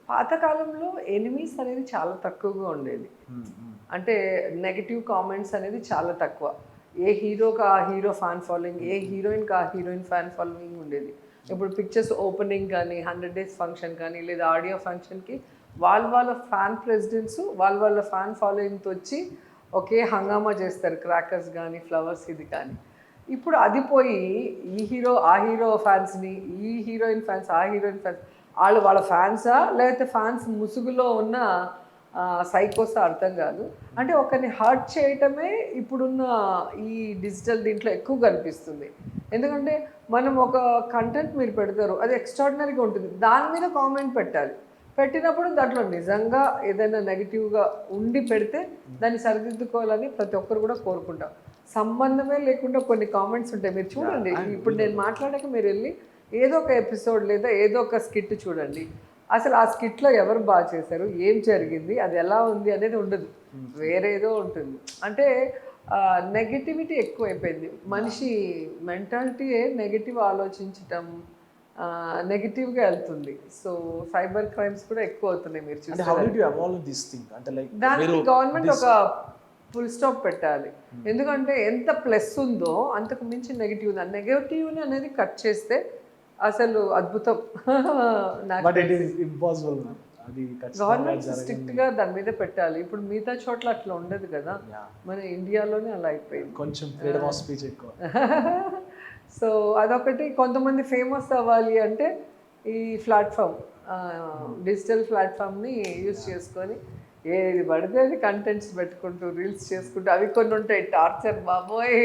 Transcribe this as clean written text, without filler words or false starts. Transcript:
పాతకాలంలో ఎనిమీస్ అనేది చాలా తక్కువగా ఉండేది. అంటే నెగటివ్ కామెంట్స్ అనేది చాలా తక్కువ. ఏ హీరోకి ఆ హీరో ఫ్యాన్ ఫాలోయింగ్, ఏ హీరోయిన్కి ఆ హీరోయిన్ ఫ్యాన్ ఫాలోయింగ్ ఉండేది. ఇప్పుడు పిక్చర్స్ ఓపెనింగ్ కానీ 100 డేస్ ఫంక్షన్ కానీ లేదా ఆడియో ఫంక్షన్కి వాళ్ళ ఫ్యాన్ ప్రెసిడెంట్స్ వాళ్ళ ఫ్యాన్ ఫాలోయింగ్తో వచ్చి ఒకే హంగామా చేస్తారు. క్రాకర్స్ కానీ ఫ్లవర్స్ ఇది కానీ. ఇప్పుడు అది పోయి ఈ హీరో ఆ హీరో ఫ్యాన్స్ని, ఈ హీరోయిన్ ఫ్యాన్స్ ఆ హీరోయిన్ ఫ్యాన్స్ వాళ్ళ ఫ్యాన్సా లేకపోతే ఫ్యాన్స్ ముసుగులో ఉన్న సైకోసా అర్థం కాదు. అంటే ఒకరిని హర్ట్ చేయటమే ఇప్పుడున్న ఈ డిజిటల్ దీంట్లో ఎక్కువ కనిపిస్తుంది. ఎందుకంటే మనం ఒక కంటెంట్ మీరు పెడతారు, అది ఎక్స్ట్రాడినరీగా ఉంటుంది, దాని మీద కామెంట్ పెట్టాలి. పెట్టినప్పుడు దాంట్లో నిజంగా ఏదైనా నెగిటివ్గా ఉండి పెడితే దాన్ని సరిదిద్దుకోవాలని ప్రతి ఒక్కరు కూడా కోరుకుంటాం. సంబంధమే లేకుండా కొన్ని కామెంట్స్ ఉంటాయి, మీరు చూడండి. ఇప్పుడు నేను మాట్లాడాక మీరు వెళ్ళి ఏదో ఒక ఎపిసోడ్ లేదా ఏదో ఒక స్కిట్ చూడండి. అసలు ఆ స్కిట్లో ఎవరు బాగా చేశారు, ఏం జరిగింది, అది ఎలా ఉంది అనేది ఉండదు, వేరేదో ఉంటుంది. అంటే నెగిటివిటీ ఎక్కువైపోయింది. మనిషి మెంటాలిటీయే నెగిటివ్ ఆలోచించటం, నెగిటివ్గా వెళ్తుంది. సో సైబర్ క్రైమ్స్ కూడా ఎక్కువ అవుతున్నాయి. మీరు చూస్తే దానికి గవర్నమెంట్ ఒక ఫుల్ స్టాప్ పెట్టాలి. ఎందుకంటే ఎంత ప్లస్ ఉందో అంతకు మించి నెగిటివ్ ఉంది. ఆ నెగిటివ్ని అనేది కట్ చేస్తే అసలు అద్భుతం. గవర్నమెంట్ స్ట్రిక్ట్గా దాని మీద పెట్టాలి. ఇప్పుడు మిగతా చోట్ల అట్లా ఉండదు కదా, మన ఇండియాలోనే అలా అయిపోయింది. కొంచెం ఫ్రీడమ్ ఆఫ్ స్పీచ్ ఎక్కువ. సో అదొకటి. కొంతమంది ఫేమస్ అవ్వాలి అంటే ఈ ప్లాట్ఫామ్, డిజిటల్ ప్లాట్ఫామ్ని యూజ్ చేసుకొని ఏది పడితే అది కంటెంట్స్ పెట్టుకుంటూ రీల్స్ చేసుకుంటూ, అవి కొన్ని ఉంటాయి టార్చర్ బాబోయ్.